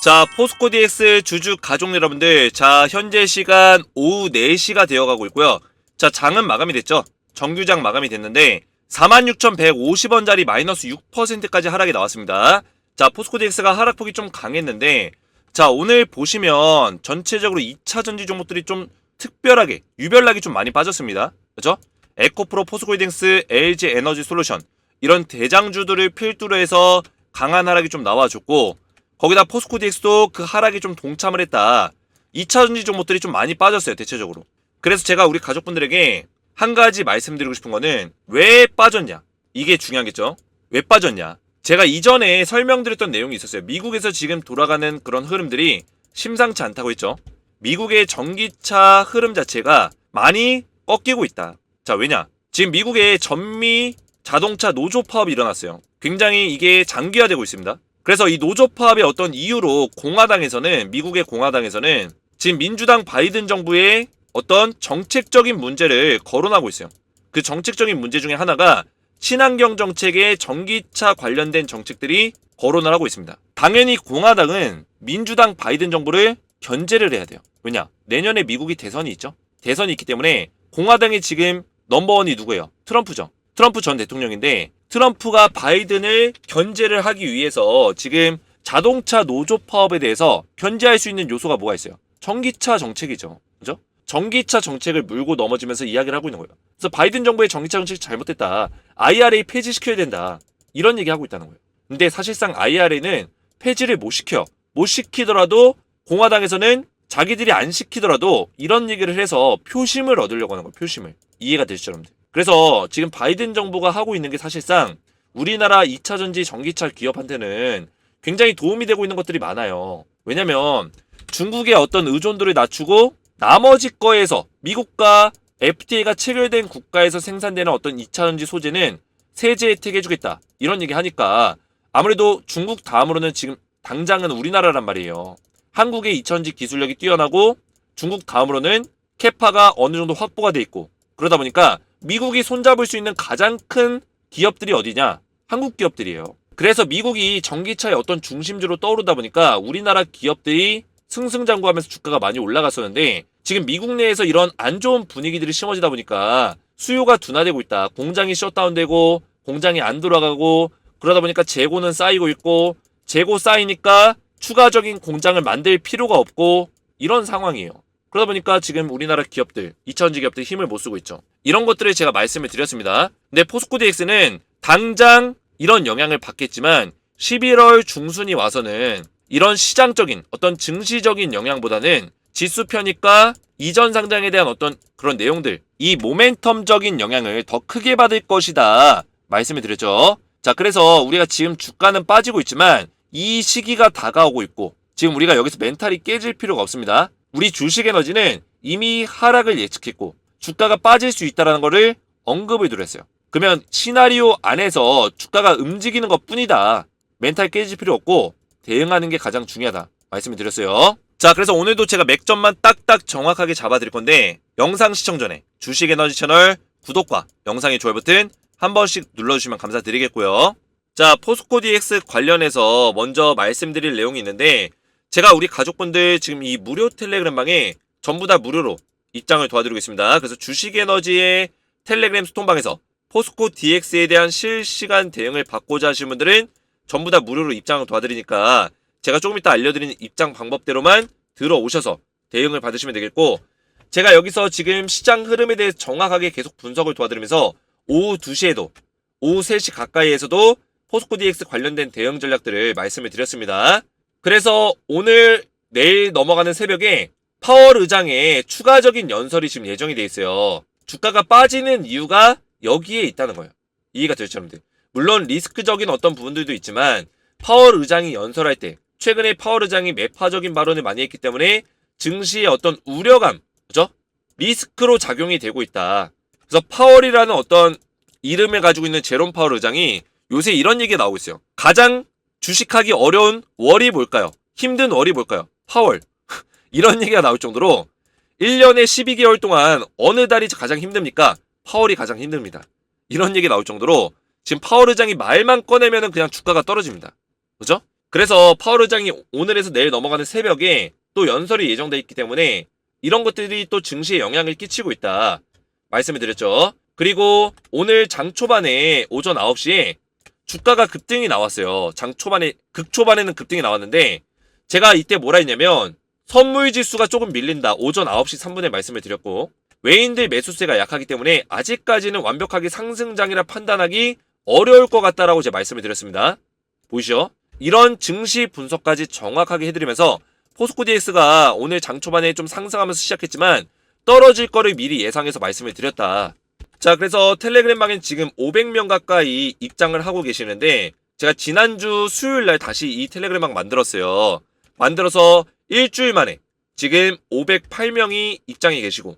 자, 포스코 DX 주주 가족 여러분들, 자, 현재 시간 오후 4시가 되어가고 있고요. 자, 장은 마감이 됐죠. 정규장 마감이 됐는데 46,150원짜리 마이너스 6%까지 하락이 나왔습니다. 자, 포스코 DX가 하락폭이 좀 강했는데, 자, 오늘 보시면 전체적으로 2차전지 종목들이 좀 특별하게 유별나게 좀 많이 빠졌습니다. 그렇죠? 에코프로, 포스코홀딩스, LG에너지솔루션 이런 대장주들을 필두로 해서 강한 하락이 좀 나와줬고, 거기다 포스코 DX도 그 하락에 좀 동참을 했다. 2차전지 종목들이 좀 많이 빠졌어요, 대체적으로. 그래서 제가 우리 가족분들에게 한 가지 말씀드리고 싶은 거는, 왜 빠졌냐? 이게 중요하겠죠? 왜 빠졌냐? 제가 이전에 설명드렸던 내용이 있었어요. 미국에서 지금 돌아가는 그런 흐름들이 심상치 않다고 했죠. 미국의 전기차 흐름 자체가 많이 꺾이고 있다. 자, 왜냐? 지금 미국의 전미 자동차 노조 파업이 일어났어요. 굉장히 이게 장기화되고 있습니다. 그래서 이 노조 파업의 어떤 이유로 미국의 공화당에서는 지금 민주당 바이든 정부의 어떤 정책적인 문제를 거론하고 있어요. 그 정책적인 문제 중에 하나가 친환경 정책에 전기차 관련된 정책들이 거론을 하고 있습니다. 당연히 공화당은 민주당 바이든 정부를 견제를 해야 돼요. 왜냐? 내년에 미국이 대선이 있죠. 대선이 있기 때문에 공화당이 지금 넘버원이 누구예요? 트럼프죠. 트럼프 전 대통령인데, 트럼프가 바이든을 견제를 하기 위해서 지금 자동차 노조 파업에 대해서 견제할 수 있는 요소가 뭐가 있어요? 전기차 정책이죠. 그죠? 전기차 정책을 물고 넘어지면서 이야기를 하고 있는 거예요. 그래서 바이든 정부의 전기차 정책이 잘못됐다. IRA 폐지시켜야 된다. 이런 얘기하고 있다는 거예요. 근데 사실상 IRA는 폐지를 못 시켜. 못 시키더라도 공화당에서는 자기들이 안 시키더라도 이런 얘기를 해서 표심을 얻으려고 하는 거예요. 표심을. 이해가 되시죠, 여러분들? 그래서 지금 바이든 정부가 하고 있는 게 사실상 우리나라 2차전지 전기차 기업한테는 굉장히 도움이 되고 있는 것들이 많아요. 왜냐면 중국의 어떤 의존도를 낮추고 나머지 거에서 미국과 FTA가 체결된 국가에서 생산되는 어떤 2차전지 소재는 세제 혜택 해주겠다. 이런 얘기 하니까 아무래도 중국 다음으로는 지금 당장은 우리나라란 말이에요. 한국의 2차전지 기술력이 뛰어나고 중국 다음으로는 캐파가 어느 정도 확보가 돼 있고, 그러다 보니까 미국이 손잡을 수 있는 가장 큰 기업들이 어디냐? 한국 기업들이에요. 그래서 미국이 전기차의 어떤 중심지로 떠오르다 보니까 우리나라 기업들이 승승장구하면서 주가가 많이 올라갔었는데, 지금 미국 내에서 이런 안 좋은 분위기들이 심어지다 보니까 수요가 둔화되고 있다. 공장이 셧다운되고 공장이 안 돌아가고, 그러다 보니까 재고는 쌓이고 있고, 재고 쌓이니까 추가적인 공장을 만들 필요가 없고, 이런 상황이에요. 그러다 보니까 지금 우리나라 기업들, 2차전지 기업들 힘을 못 쓰고 있죠. 이런 것들을 제가 말씀을 드렸습니다. 근데 포스코 DX는 당장 이런 영향을 받겠지만 11월 중순이 와서는 이런 시장적인 어떤 증시적인 영향보다는 지수 편입과 이전 상장에 대한 어떤 그런 내용들, 이 모멘텀적인 영향을 더 크게 받을 것이다 말씀을 드렸죠. 자, 그래서 우리가 지금 주가는 빠지고 있지만 이 시기가 다가오고 있고, 지금 우리가 여기서 멘탈이 깨질 필요가 없습니다. 우리 주식에너지는 이미 하락을 예측했고 주가가 빠질 수 있다는 거를 언급을 드렸어요. 그러면 시나리오 안에서 주가가 움직이는 것 뿐이다. 멘탈 깨질 필요 없고 대응하는 게 가장 중요하다 말씀을 드렸어요. 자, 그래서 오늘도 제가 맥점만 딱딱 정확하게 잡아드릴 건데, 영상 시청 전에 주식에너지 채널 구독과 영상의 좋아요 버튼 한 번씩 눌러주시면 감사드리겠고요. 자, 포스코 DX 관련해서 먼저 말씀드릴 내용이 있는데, 제가 우리 가족분들 지금 이 무료 텔레그램 방에 전부 다 무료로 입장을 도와드리고 있습니다. 그래서 주식에너지의 텔레그램 소통방에서 포스코 DX에 대한 실시간 대응을 받고자 하시는 분들은 전부 다 무료로 입장을 도와드리니까 제가 조금 이따 알려드리는 입장 방법대로만 들어오셔서 대응을 받으시면 되겠고, 제가 여기서 지금 시장 흐름에 대해서 정확하게 계속 분석을 도와드리면서 오후 2시에도, 오후 3시 가까이에서도 포스코 DX 관련된 대응 전략들을 말씀을 드렸습니다. 그래서 오늘, 내일 넘어가는 새벽에 파월 의장의 추가적인 연설이 지금 예정이 돼 있어요. 주가가 빠지는 이유가 여기에 있다는 거예요. 이해가 되셨죠, 여러분들? 물론 리스크적인 어떤 부분들도 있지만 파월 의장이 연설할 때, 최근에 파월 의장이 매파적인 발언을 많이 했기 때문에 증시의 어떤 우려감, 그죠? 리스크로 작용이 되고 있다. 그래서 파월이라는 어떤 이름을 가지고 있는 제롬 파월 의장이 요새 이런 얘기가 나오고 있어요. 가장 주식하기 어려운 월이 뭘까요? 힘든 월이 뭘까요? 파월. 이런 얘기가 나올 정도로 1년에 12개월 동안 어느 달이 가장 힘듭니까? 파월이 가장 힘듭니다. 이런 얘기 나올 정도로 지금 파월 의장이 말만 꺼내면은 그냥 주가가 떨어집니다. 그죠? 그래서 파월 의장이 오늘에서 내일 넘어가는 새벽에 또 연설이 예정돼 있기 때문에 이런 것들이 또 증시에 영향을 끼치고 있다 말씀을 드렸죠. 그리고 오늘 장 초반에 오전 9시에 주가가 급등이 나왔어요. 장 초반에 극초반에는 급등이 나왔는데 제가 이때 뭐라 했냐면 선물 지수가 조금 밀린다. 오전 9시 3분에 말씀을 드렸고 외인들 매수세가 약하기 때문에 아직까지는 완벽하게 상승장이라 판단하기 어려울 것 같다라고 제가 말씀을 드렸습니다. 보이시죠? 이런 증시 분석까지 정확하게 해드리면서 포스코 DX가 오늘 장 초반에 좀 상승하면서 시작했지만 떨어질 거를 미리 예상해서 말씀을 드렸다. 자, 그래서 텔레그램방엔 지금 500명 가까이 입장을 하고 계시는데 제가 지난주 수요일날 다시 이 텔레그램방 만들었어요. 만들어서 일주일 만에 지금 508명이 입장이 계시고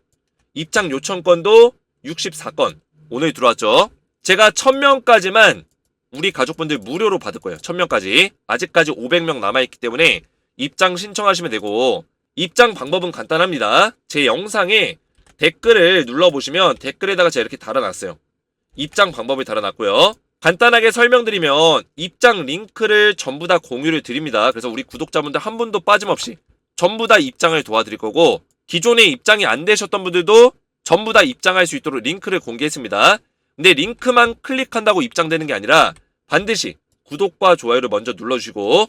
입장 요청건도 64건 오늘 들어왔죠. 제가 1000명까지만 우리 가족분들 무료로 받을 거예요. 1000명까지. 아직까지 500명 남아있기 때문에 입장 신청하시면 되고 입장 방법은 간단합니다. 제 영상에 댓글을 눌러보시면 댓글에다가 제가 이렇게 달아놨어요. 입장 방법을 달아놨고요. 간단하게 설명드리면 입장 링크를 전부 다 공유를 드립니다. 그래서 우리 구독자분들 한 분도 빠짐없이 전부 다 입장을 도와드릴 거고 기존에 입장이 안 되셨던 분들도 전부 다 입장할 수 있도록 링크를 공개했습니다. 근데 링크만 클릭한다고 입장되는 게 아니라 반드시 구독과 좋아요를 먼저 눌러주시고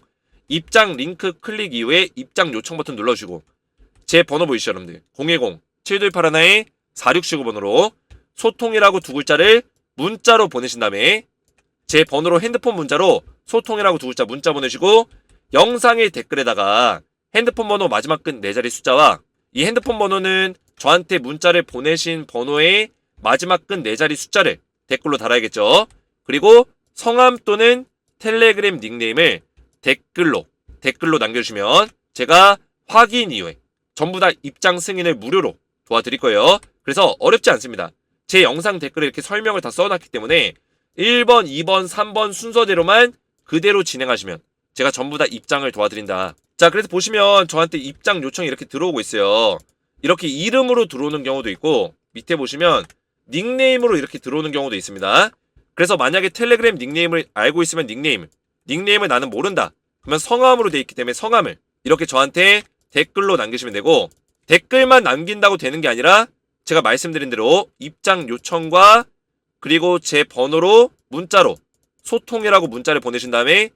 입장 링크 클릭 이후에 입장 요청 버튼 눌러주시고 제 번호 보이시죠 여러분들 010-7281-4619번으로 소통이라고 두 글자를 문자로 보내신 다음에 제 번호로 핸드폰 문자로 소통이라고 두 글자 문자 보내시고 영상의 댓글에다가 핸드폰 번호 마지막 끝 4자리 숫자와 이 핸드폰 번호는 저한테 문자를 보내신 번호의 마지막 끝 4자리 숫자를 댓글로 달아야겠죠. 그리고 성함 또는 텔레그램 닉네임을 댓글로 남겨주시면 제가 확인 이후에 전부 다 입장 승인을 무료로 도와드릴 거예요. 그래서 어렵지 않습니다. 제 영상 댓글에 이렇게 설명을 다 써놨기 때문에 1번, 2번, 3번 순서대로만 그대로 진행하시면 제가 전부 다 입장을 도와드린다. 자, 그래서 보시면 저한테 입장 요청이 이렇게 들어오고 있어요. 이렇게 이름으로 들어오는 경우도 있고 밑에 보시면 닉네임으로 이렇게 들어오는 경우도 있습니다. 그래서 만약에 텔레그램 닉네임을 알고 있으면 닉네임을 나는 모른다. 그러면 성함으로 돼 있기 때문에 성함을 이렇게 저한테 댓글로 남기시면 되고 댓글만 남긴다고 되는 게 아니라 제가 말씀드린 대로 입장 요청과 그리고 제 번호로 문자로 소통이라고 문자를 보내신 다음에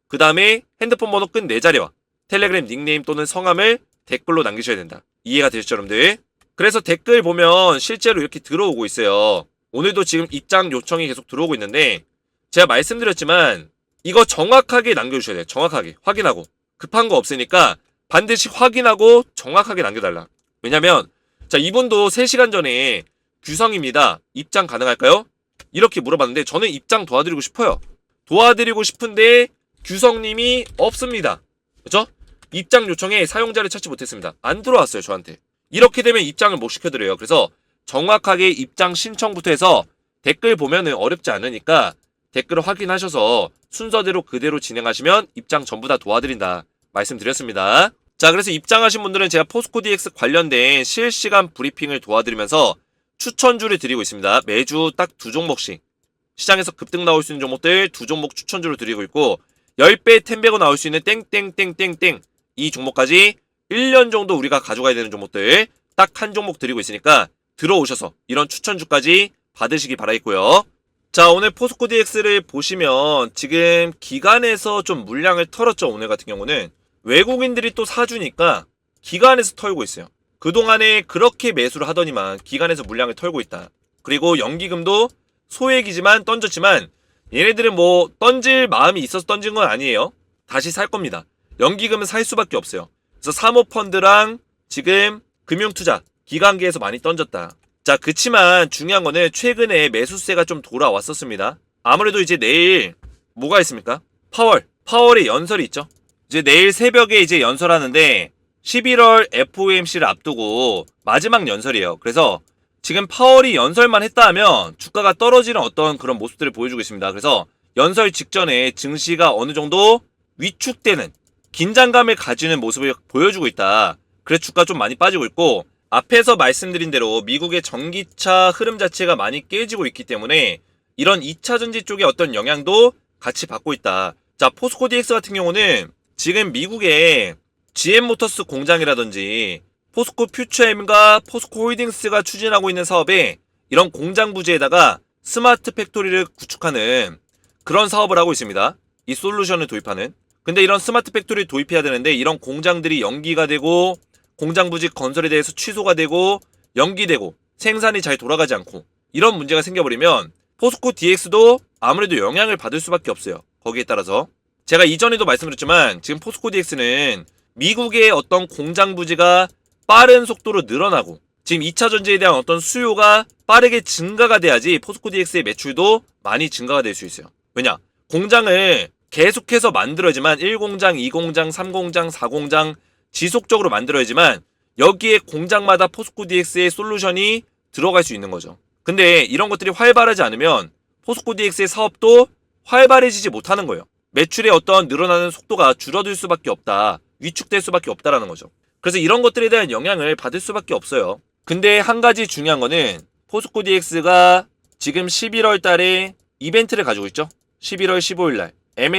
그 다음에 핸드폰 번호 끝 4자리와 텔레그램 닉네임 또는 성함을 댓글로 남기셔야 된다. 이해가 되셨죠 여러분들? 그래서 댓글 보면 실제로 이렇게 들어오고 있어요. 오늘도 지금 입장 요청이 계속 들어오고 있는데 제가 말씀드렸지만 이거 정확하게 남겨주셔야 돼요. 정확하게 확인하고 급한 거 없으니까 반드시 확인하고 정확하게 남겨달라. 왜냐면 자 이분도 3시간 전에 규성입니다. 입장 가능할까요? 이렇게 물어봤는데 저는 입장 도와드리고 싶어요. 도와드리고 싶은데 규성님이 없습니다. 그렇죠? 입장 요청에 사용자를 찾지 못했습니다. 안 들어왔어요 저한테. 이렇게 되면 입장을 못 시켜드려요. 그래서 정확하게 입장 신청부터 해서 댓글 보면은 어렵지 않으니까 댓글을 확인하셔서 순서대로 그대로 진행하시면 입장 전부 다 도와드린다 말씀드렸습니다. 자, 그래서 입장하신 분들은 제가 포스코 DX 관련된 실시간 브리핑을 도와드리면서 추천주를 드리고 있습니다. 매주 딱 2종목씩 시장에서 급등 나올 수 있는 종목들 2종목 추천주를 드리고 있고 10배 10배고 나올 수 있는 땡땡땡땡땡 이 종목까지 1년 정도 우리가 가져가야 되는 종목들 딱 한 종목 드리고 있으니까 들어오셔서 이런 추천주까지 받으시기 바라겠고요. 자, 오늘 포스코 DX를 보시면 지금 기관에서 좀 물량을 털었죠. 오늘 같은 경우는 외국인들이 또 사주니까 기관에서 털고 있어요. 그동안에 그렇게 매수를 하더니만 기관에서 물량을 털고 있다. 그리고 연기금도 소액이지만 던졌지만 얘네들은 뭐 던질 마음이 있어서 던진 건 아니에요. 다시 살 겁니다. 연기금은 살 수밖에 없어요. 그래서 사모펀드랑 지금 금융투자 기관계에서 많이 던졌다. 자, 그치만 중요한 거는 최근에 매수세가 좀 돌아왔었습니다. 아무래도 이제 내일 뭐가 있습니까? 파월의 연설이 있죠. 이제 내일 새벽에 이제 연설하는데 11월 FOMC를 앞두고 마지막 연설이에요. 그래서 지금 파월이 연설만 했다 하면 주가가 떨어지는 어떤 그런 모습들을 보여주고 있습니다. 그래서 연설 직전에 증시가 어느 정도 위축되는 긴장감을 가지는 모습을 보여주고 있다. 그래서 주가 좀 많이 빠지고 있고 앞에서 말씀드린 대로 미국의 전기차 흐름 자체가 많이 깨지고 있기 때문에 이런 2차전지 쪽의 어떤 영향도 같이 받고 있다. 자, 포스코 DX 같은 경우는 지금 미국의 GM 모터스 공장이라든지 포스코 퓨처엠과 포스코 홀딩스가 추진하고 있는 사업에 이런 공장 부지에다가 스마트 팩토리를 구축하는 그런 사업을 하고 있습니다. 이 솔루션을 도입하는. 근데 이런 스마트 팩토리를 도입해야 되는데 이런 공장들이 연기가 되고 공장 부지 건설에 대해서 취소가 되고 연기되고 생산이 잘 돌아가지 않고 이런 문제가 생겨버리면 포스코 DX도 아무래도 영향을 받을 수밖에 없어요. 거기에 따라서 제가 이전에도 말씀드렸지만 지금 포스코 DX는 미국의 어떤 공장 부지가 빠른 속도로 늘어나고 지금 2차 전지에 대한 어떤 수요가 빠르게 증가가 돼야지 포스코 DX의 매출도 많이 증가가 될 수 있어요. 왜냐? 공장을 계속해서 만들어야지만 1공장, 2공장, 3공장, 4공장 지속적으로 만들어야지만 여기에 공장마다 포스코 DX의 솔루션이 들어갈 수 있는 거죠. 근데 이런 것들이 활발하지 않으면 포스코 DX의 사업도 활발해지지 못하는 거예요. 매출의 어떤 늘어나는 속도가 줄어들 수밖에 없다. 위축될 수밖에 없다라는 거죠. 그래서 이런 것들에 대한 영향을 받을 수밖에 없어요. 근데 한 가지 중요한 거는 포스코 DX가 지금 11월 달에 이벤트를 가지고 있죠. 11월 15일 날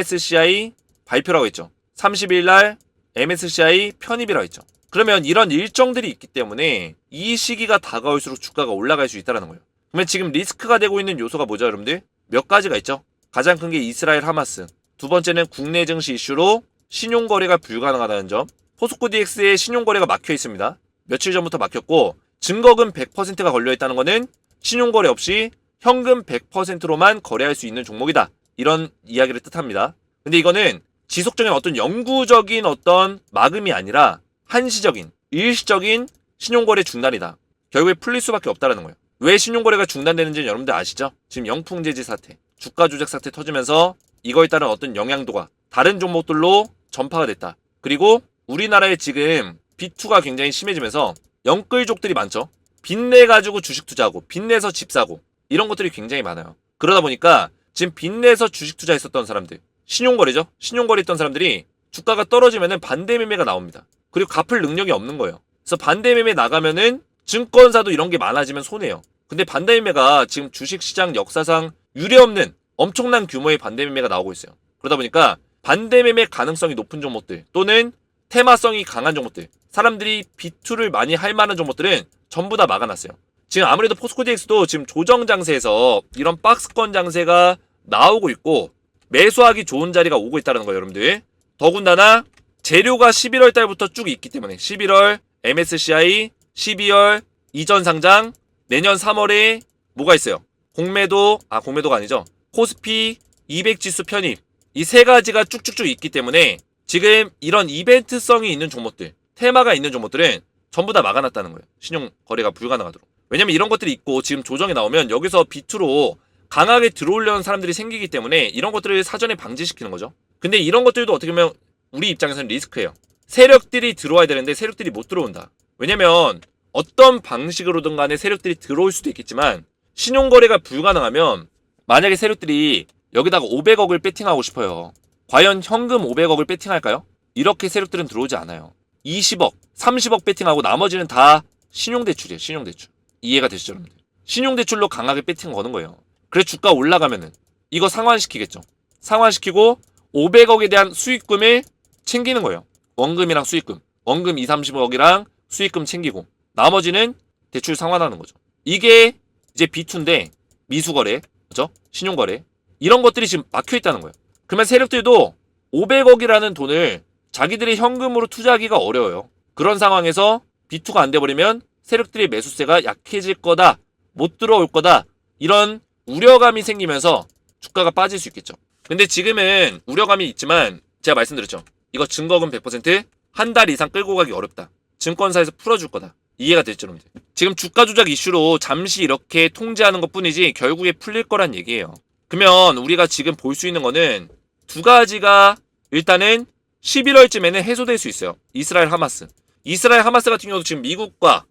MSCI 발표라고 했죠. 30일 날 MSCI 편입이라고 했죠. 그러면 이런 일정들이 있기 때문에 이 시기가 다가올수록 주가가 올라갈 수 있다는 거예요. 그러면 지금 리스크가 되고 있는 요소가 뭐죠, 여러분들? 몇 가지가 있죠. 가장 큰 게 이스라엘 하마스. 두 번째는 국내 증시 이슈로 신용거래가 불가능하다는 점. 포스코 DX의 신용거래가 막혀 있습니다. 며칠 전부터 막혔고 증거금 100%가 걸려있다는 거는 신용거래 없이 현금 100%로만 거래할 수 있는 종목이다. 이런 이야기를 뜻합니다. 근데 이거는 지속적인 어떤 영구적인 어떤 막음이 아니라 한시적인, 일시적인 신용거래 중단이다. 결국에 풀릴 수밖에 없다는 거예요. 왜 신용거래가 중단되는지는 여러분들 아시죠? 지금 영풍재지 사태, 주가 조작 사태 터지면서 이거에 따른 어떤 영향도가 다른 종목들로 전파가 됐다. 그리고 우리나라에 지금 B2가 굉장히 심해지면서 영끌족들이 많죠. 빚내가지고 주식 투자하고 빚내서 집 사고 이런 것들이 굉장히 많아요. 그러다 보니까 지금 빚내서 주식 투자했었던 사람들, 신용거래죠. 신용거래 했던 사람들이 주가가 떨어지면은 반대매매가 나옵니다. 그리고 갚을 능력이 없는 거예요. 그래서 반대매매 나가면은 증권사도 이런 게 많아지면 손해요. 근데 반대매매가 지금 주식시장 역사상 유례없는 엄청난 규모의 반대매매가 나오고 있어요. 그러다 보니까 반대매매 가능성이 높은 종목들 또는 테마성이 강한 종목들, 사람들이 B2를 많이 할 만한 종목들은 전부 다 막아놨어요. 지금 아무래도 포스코 DX도 지금 조정 장세에서 이런 박스권 장세가 나오고 있고 매수하기 좋은 자리가 오고 있다는 거예요, 여러분들. 더군다나 재료가 11월 달부터 쭉 있기 때문에 11월 MSCI, 12월 이전 상장, 내년 3월에 뭐가 있어요? 공매도가 아니죠. 코스피 200 지수 편입. 이 세 가지가 쭉쭉쭉 있기 때문에 지금 이런 이벤트성이 있는 종목들, 테마가 있는 종목들은 전부 다 막아놨다는 거예요. 신용 거래가 불가능하도록. 왜냐면 이런 것들이 있고 지금 조정이 나오면 여기서 B2로 강하게 들어오려는 사람들이 생기기 때문에 이런 것들을 사전에 방지시키는 거죠. 근데 이런 것들도 어떻게 보면 우리 입장에서는 리스크예요. 세력들이 들어와야 되는데 세력들이 못 들어온다. 왜냐면 어떤 방식으로든 간에 세력들이 들어올 수도 있겠지만 신용거래가 불가능하면 만약에 세력들이 여기다가 500억을 배팅하고 싶어요. 과연 현금 500억을 배팅할까요? 이렇게 세력들은 들어오지 않아요. 20억, 30억 배팅하고 나머지는 다 신용대출이에요. 신용대출. 이해가 되시죠, 여러분들? 신용대출로 강하게 배팅 거는 거예요. 그래서 주가 올라가면은 이거 상환시키겠죠. 상환시키고 500억에 대한 수익금을 챙기는 거예요. 원금이랑 수익금. 원금 2, 30억이랑 수익금 챙기고 나머지는 대출 상환하는 거죠. 이게 이제 B2인데 미수거래, 그죠? 신용거래. 이런 것들이 지금 막혀 있다는 거예요. 그러면 세력들도 500억이라는 돈을 자기들이 현금으로 투자하기가 어려워요. 그런 상황에서 B2가 안 돼버리면 세력들의 매수세가 약해질 거다, 못 들어올 거다, 이런 우려감이 생기면서 주가가 빠질 수 있겠죠. 근데 지금은 우려감이 있지만 제가 말씀드렸죠. 이거 증거금 100% 한 달 이상 끌고 가기 어렵다. 증권사에서 풀어줄 거다. 이해가 됐죠, 여러분들? 지금 주가 조작 이슈로 잠시 이렇게 통제하는 것 뿐이지 결국에 풀릴 거란 얘기예요. 그러면 우리가 지금 볼 수 있는 거는 두 가지가 일단은 11월쯤에는 해소될 수 있어요. 이스라엘 하마스. 이스라엘 하마스 같은 경우도 지금 미국과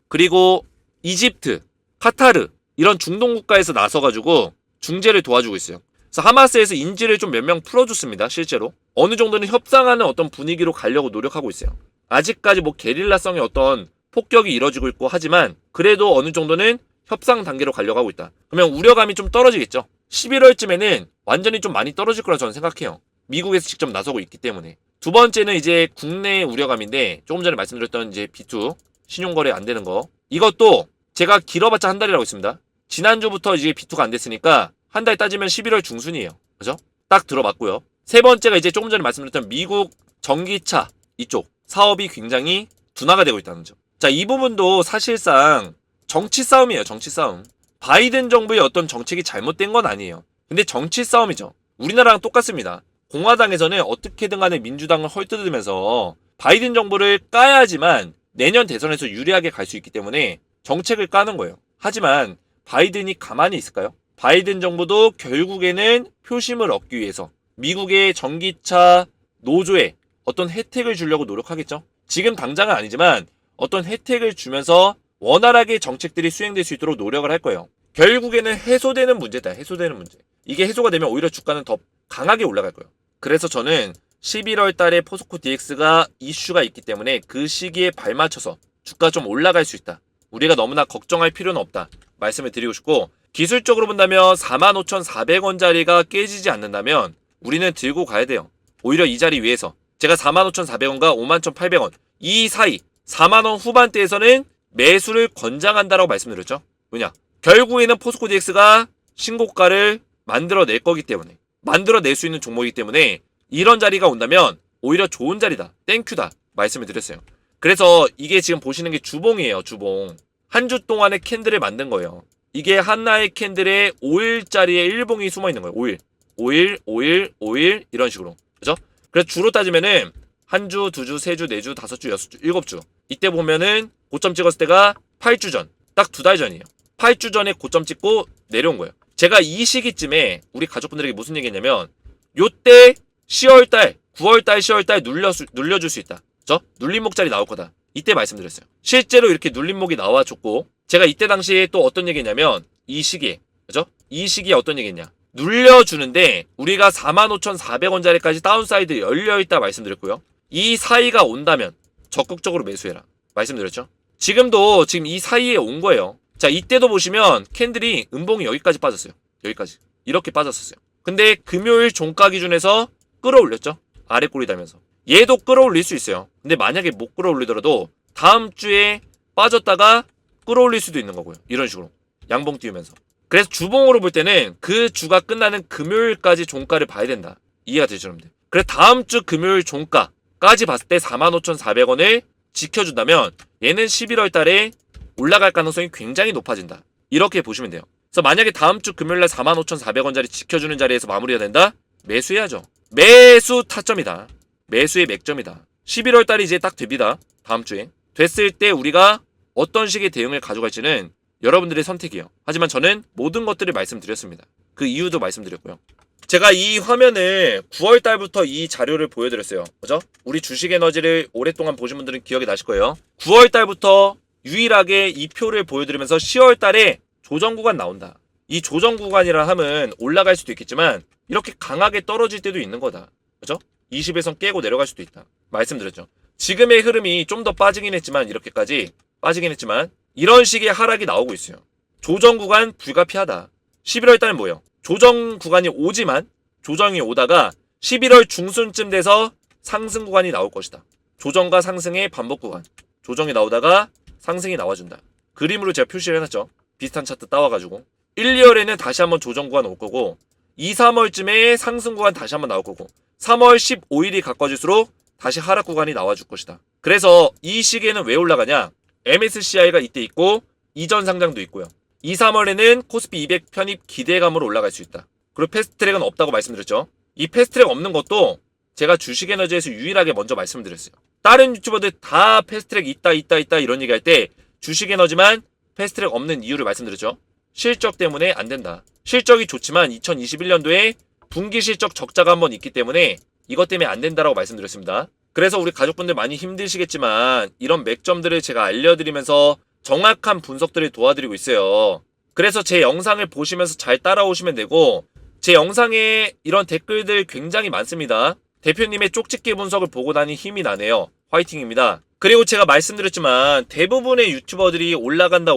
그리고 이집트, 카타르 이런 중동 국가에서 나서가지고 중재를 도와주고 있어요. 그래서 하마스에서 인질을 좀 몇 명 풀어줬습니다. 실제로 어느 정도는 협상하는 어떤 분위기로 가려고 노력하고 있어요. 아직까지 뭐 게릴라성의 어떤 폭격이 이뤄지고 있고 하지만 그래도 어느 정도는 협상 단계로 가려고 하고 있다. 그러면 우려감이 좀 떨어지겠죠. 11월쯤에는 완전히 좀 많이 떨어질 거라 저는 생각해요. 미국에서 직접 나서고 있기 때문에. 두 번째는 이제 국내 우려감인데 조금 전에 말씀드렸던 이제 B2 신용거래 안 되는 거. 이것도 제가 길어봤자 한 달이라고 있습니다. 지난주부터 이제 B2가 안 됐으니까 한 달 따지면 11월 중순이에요. 그죠? 딱 들어봤고요. 세 번째가 이제 조금 전에 말씀드렸던 미국 전기차 이쪽 사업이 굉장히 둔화가 되고 있다는 점. 자, 이 부분도 사실상 정치 싸움이에요. 정치 싸움. 바이든 정부의 어떤 정책이 잘못된 건 아니에요. 근데 정치 싸움이죠. 우리나라랑 똑같습니다. 공화당에서는 어떻게든 간에 민주당을 헐뜯으면서 바이든 정부를 까야지만 내년 대선에서 유리하게 갈 수 있기 때문에 정책을 까는 거예요. 하지만 바이든이 가만히 있을까요? 바이든 정부도 결국에는 표심을 얻기 위해서 미국의 전기차 노조에 어떤 혜택을 주려고 노력하겠죠. 지금 당장은 아니지만 어떤 혜택을 주면서 원활하게 정책들이 수행될 수 있도록 노력을 할 거예요. 결국에는 해소되는 문제다. 해소되는 문제. 이게 해소가 되면 오히려 주가는 더 강하게 올라갈 거예요. 그래서 저는 11월 달에 포스코 DX가 이슈가 있기 때문에 그 시기에 발맞춰서 주가 좀 올라갈 수 있다. 우리가 너무나 걱정할 필요는 없다. 말씀을 드리고 싶고, 기술적으로 본다면 45,400원짜리가 깨지지 않는다면 우리는 들고 가야 돼요. 오히려 이 자리 위에서 제가 45,400원과 51,800원 이 사이 4만원 후반대에서는 매수를 권장한다라고 말씀드렸죠. 왜냐? 결국에는 포스코 DX가 신고가를 만들어낼 거기 때문에, 만들어낼 수 있는 종목이기 때문에 이런 자리가 온다면 오히려 좋은 자리다. 땡큐다. 말씀을 드렸어요. 그래서 이게 지금 보시는 게 주봉이에요. 주봉. 한 주 동안의 캔들을 만든 거예요. 이게 하나의 캔들에 5일짜리의 일봉이 숨어 있는 거예요. 5일. 5일, 5일, 5일 이런 식으로. 그죠? 그래서 주로 따지면은 한 주, 두 주, 세 주, 네 주, 다섯 주, 여섯 주, 일곱 주. 이때 보면은 고점 찍었을 때가 8주 전. 딱 두 달 전이에요. 8주 전에 고점 찍고 내려온 거예요. 제가 이 시기쯤에 우리 가족분들에게 무슨 얘기했냐면 요때 10월달, 9월달, 10월달 눌려줄 수 있다. 그죠? 눌림목자리 나올 거다. 이때 말씀드렸어요. 실제로 이렇게 눌림목이 나와줬고, 제가 이때 당시에 또 어떤 얘기했냐면 이 시기에, 그죠? 이 시기에 어떤 얘기했냐. 눌려주는데 우리가 45,400원짜리까지 다운사이드 열려있다 말씀드렸고요. 이 사이가 온다면 적극적으로 매수해라. 말씀드렸죠? 지금도 지금 이 사이에 온 거예요. 자, 이때도 보시면 캔들이 음봉이 여기까지 빠졌어요. 여기까지. 이렇게 빠졌었어요. 근데 금요일 종가 기준에서 끌어올렸죠? 아래 꼬리 달면서. 얘도 끌어올릴 수 있어요. 근데 만약에 못 끌어올리더라도 다음 주에 빠졌다가 끌어올릴 수도 있는 거고요. 이런 식으로. 양봉 띄우면서. 그래서 주봉으로 볼 때는 그 주가 끝나는 금요일까지 종가를 봐야 된다. 이해가 되죠, 여러분들? 그래서 다음 주 금요일 종가까지 봤을 때 45,400원을 지켜준다면 얘는 11월 달에 올라갈 가능성이 굉장히 높아진다. 이렇게 보시면 돼요. 그래서 만약에 다음 주 금요일날 45,400원짜리 지켜주는 자리에서 마무리가 된다? 매수해야죠. 매수 타점이다. 매수의 맥점이다. 11월 달이 이제 딱 됩니다. 다음 주에. 됐을 때 우리가 어떤 식의 대응을 가져갈지는 여러분들의 선택이에요. 하지만 저는 모든 것들을 말씀드렸습니다. 그 이유도 말씀드렸고요. 제가 이 화면을 9월 달부터 이 자료를 보여드렸어요. 그죠? 우리 주식에너지를 오랫동안 보신 분들은 기억이 나실 거예요. 9월 달부터 유일하게 이 표를 보여드리면서 10월 달에 조정 구간 나온다. 이 조정 구간이라 함은 올라갈 수도 있겠지만 이렇게 강하게 떨어질 때도 있는 거다. 그죠? 20일선 깨고 내려갈 수도 있다. 말씀드렸죠. 지금의 흐름이 좀 더 빠지긴 했지만, 이렇게까지 빠지긴 했지만 이런 식의 하락이 나오고 있어요. 조정 구간 불가피하다. 11월 달은 뭐예요? 조정 구간이 오지만, 조정이 오다가 11월 중순쯤 돼서 상승 구간이 나올 것이다. 조정과 상승의 반복 구간. 조정이 나오다가 상승이 나와준다. 그림으로 제가 표시를 해놨죠. 비슷한 차트 따와가지고 1, 2월에는 다시 한번 조정 구간 올 거고, 2, 3월쯤에 상승 구간 다시 한번 나올 거고, 3월 15일이 가까워질수록 다시 하락 구간이 나와줄 것이다. 그래서 이 시기에는 왜 올라가냐? MSCI가 이때 있고 이전 상장도 있고요. 2, 3월에는 코스피 200 편입 기대감으로 올라갈 수 있다. 그리고 패스트트랙은 없다고 말씀드렸죠. 이 패스트트랙 없는 것도 제가 주식에너지에서 유일하게 먼저 말씀드렸어요. 다른 유튜버들 다 패스트트랙 있다 이런 얘기할 때 주식에너지만 패스트트랙 없는 이유를 말씀드렸죠. 실적 때문에 안 된다. 실적이 좋지만 2021년도에 분기 실적 적자가 한번 있기 때문에 이것 때문에 안 된다라고 말씀드렸습니다. 그래서 우리 가족분들 많이 힘드시겠지만 이런 맥점들을 제가 알려드리면서 정확한 분석들을 도와드리고 있어요. 그래서 제 영상을 보시면서 잘 따라오시면 되고, 제 영상에 이런 댓글들 굉장히 많습니다. 대표님의 쪽집게 분석을 보고 나니 힘이 나네요. 화이팅입니다. 그리고 제가 말씀드렸지만 대부분의 유튜버들이 올라간다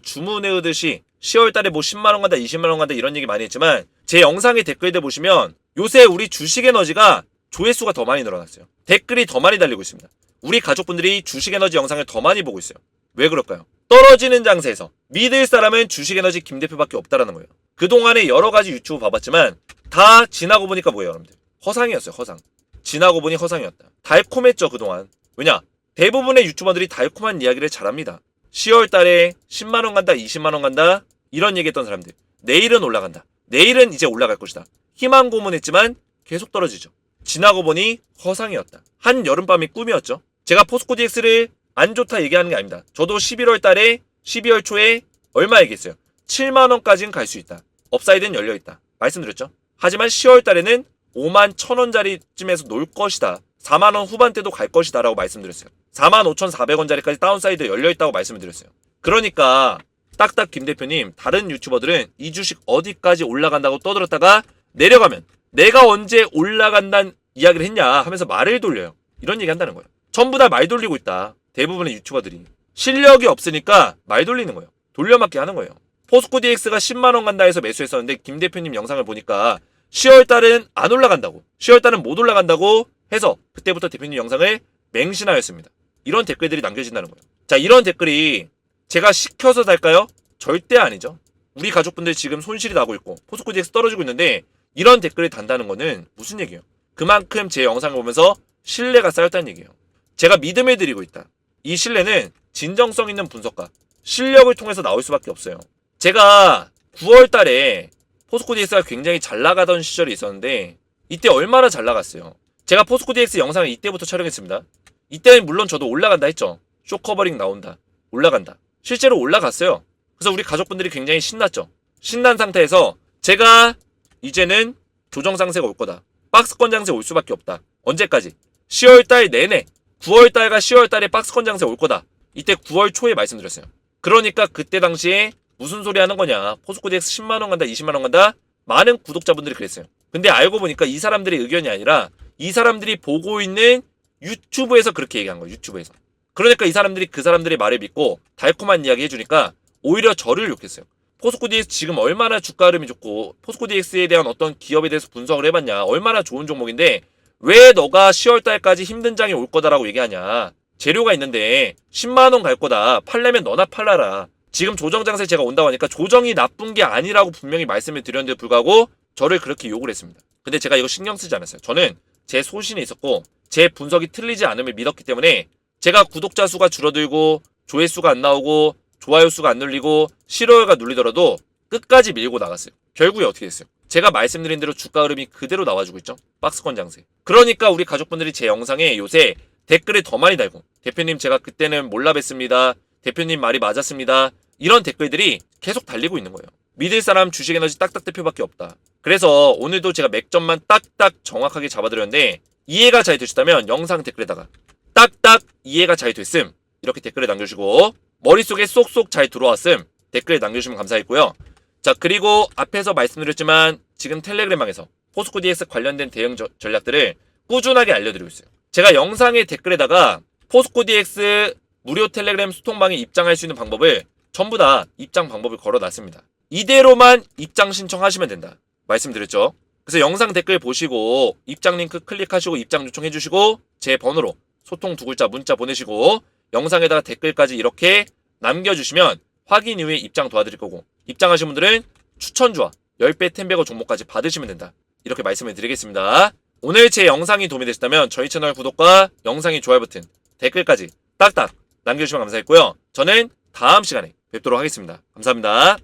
주문해오듯이 10월달에 뭐 10만원 간다 20만원 간다 이런 얘기 많이 했지만 제 영상의 댓글들 보시면 요새 우리 주식에너지가 조회수가 더 많이 늘어났어요. 댓글이 더 많이 달리고 있습니다. 우리 가족분들이 주식에너지 영상을 더 많이 보고 있어요. 왜 그럴까요? 떨어지는 장세에서 믿을 사람은 주식에너지 김 대표밖에 없다라는 거예요. 그동안에 여러 가지 유튜브 봐봤지만 다 지나고 보니까 뭐예요, 여러분들? 허상이었어요, 허상. 지나고 보니 허상이었다. 달콤했죠, 그동안. 왜냐? 대부분의 유튜버들이 달콤한 이야기를 잘합니다. 10월 달에 10만원 간다, 20만원 간다, 이런 얘기 했던 사람들. 내일은 올라간다. 내일은 이제 올라갈 것이다. 희망 고문했지만 계속 떨어지죠. 지나고 보니 허상이었다. 한 여름밤이 꿈이었죠. 제가 포스코 DX를 안 좋다 얘기하는 게 아닙니다. 저도 11월 달에 12월 초에 얼마 얘기했어요? 7만원까지는 갈 수 있다. 업사이드는 열려있다. 말씀드렸죠. 하지만 10월 달에는 5만 1,000원짜리쯤에서 놀 것이다. 4만원 후반대도 갈 것이다 라고 말씀드렸어요. 45,400원짜리까지 다운사이드 열려있다고 말씀을 드렸어요. 그러니까 딱딱 김 대표님, 다른 유튜버들은 이 주식 어디까지 올라간다고 떠들었다가 내려가면 내가 언제 올라간다는 이야기를 했냐 하면서 말을 돌려요. 이런 얘기 한다는 거예요. 전부 다 말 돌리고 있다. 대부분의 유튜버들이. 실력이 없으니까 말 돌리는 거예요. 돌려막기 하는 거예요. 포스코 DX가 10만원 간다 해서 매수했었는데 김 대표님 영상을 보니까 10월 달은 안 올라간다고, 10월 달은 못 올라간다고 해서 그때부터 대표님 영상을 맹신하였습니다. 이런 댓글들이 남겨진다는 거예요. 자, 이런 댓글이 제가 시켜서 달까요? 절대 아니죠. 우리 가족분들 지금 손실이 나고 있고 포스코 DX 떨어지고 있는데 이런 댓글을 단다는 거는 무슨 얘기예요? 그만큼 제 영상을 보면서 신뢰가 쌓였다는 얘기예요. 제가 믿음을 드리고 있다. 이 신뢰는 진정성 있는 분석과 실력을 통해서 나올 수밖에 없어요. 제가 9월 달에 포스코 DX가 굉장히 잘 나가던 시절이 있었는데 이때 얼마나 잘 나갔어요. 제가 포스코 DX 영상을 이때부터 촬영했습니다. 이때는 물론 저도 올라간다 했죠. 쇼 커버링 나온다. 올라간다. 실제로 올라갔어요. 그래서 우리 가족분들이 굉장히 신났죠. 신난 상태에서 제가 이제는 조정 상세가 올 거다. 박스권 장세 올 수밖에 없다. 언제까지? 10월달 내내. 9월달과 10월달에 박스권 장세 올 거다. 이때 9월 초에 말씀드렸어요. 그러니까 그때 당시에 무슨 소리 하는 거냐. 포스코 DX 10만원 간다, 20만원 간다. 많은 구독자분들이 그랬어요. 근데 알고 보니까 이 사람들의 의견이 아니라 이 사람들이 보고 있는 유튜브에서 그렇게 얘기한 거예요. 유튜브에서. 그러니까 이 사람들이 그 사람들의 말을 믿고 달콤한 이야기 해주니까 오히려 저를 욕했어요. 포스코 DX 지금 얼마나 주가 흐름이 좋고 포스코 DX에 대한 어떤 기업에 대해서 분석을 해봤냐. 얼마나 좋은 종목인데 왜 너가 10월달까지 힘든 장이 올 거다라고 얘기하냐. 재료가 있는데 10만원 갈 거다. 팔려면 너나 팔라라. 지금 조정장세 제가 온다고 하니까 조정이 나쁜 게 아니라고 분명히 말씀을 드렸는데도 불구하고 저를 그렇게 욕을 했습니다. 근데 제가 이거 신경 쓰지 않았어요. 저는 제 소신이 있었고 제 분석이 틀리지 않음을 믿었기 때문에 제가 구독자 수가 줄어들고 조회수가 안 나오고 좋아요 수가 안 눌리고 싫어요가 눌리더라도 끝까지 밀고 나갔어요. 결국에 어떻게 됐어요? 제가 말씀드린 대로 주가 흐름이 그대로 나와주고 있죠. 박스권 장세. 그러니까 우리 가족분들이 제 영상에 요새 댓글을 더 많이 달고 대표님 제가 그때는 몰라 뵀습니다. 대표님 말이 맞았습니다. 이런 댓글들이 계속 달리고 있는 거예요. 믿을 사람 주식에너지 딱딱 대표밖에 없다. 그래서 오늘도 제가 맥점만 딱딱 정확하게 잡아드렸는데 이해가 잘 되셨다면 영상 댓글에다가 딱딱 이해가 잘 됐음 이렇게 댓글을 남겨주시고 머릿속에 쏙쏙 잘 들어왔음 댓글 남겨주시면 감사하겠고요. 자, 그리고 앞에서 말씀드렸지만 지금 텔레그램방에서 포스코 DX 관련된 대응 전략들을 꾸준하게 알려드리고 있어요. 제가 영상의 댓글에다가 포스코 DX 무료 텔레그램 소통방에 입장할 수 있는 방법을 전부 다 입장 방법을 걸어놨습니다. 이대로만 입장 신청하시면 된다. 말씀드렸죠. 그래서 영상 댓글 보시고 입장 링크 클릭하시고 입장 요청해주시고 제 번호로 소통 두 글자 문자 보내시고 영상에다가 댓글까지 이렇게 남겨주시면 확인 이후에 입장 도와드릴 거고 입장하신 분들은 추천주와 10배 10배거 종목까지 받으시면 된다. 이렇게 말씀을 드리겠습니다. 오늘 제 영상이 도움이 되셨다면 저희 채널 구독과 영상의 좋아요 버튼 댓글까지 딱딱 남겨주시면 감사했고요. 저는 다음 시간에 뵙도록 하겠습니다. 감사합니다.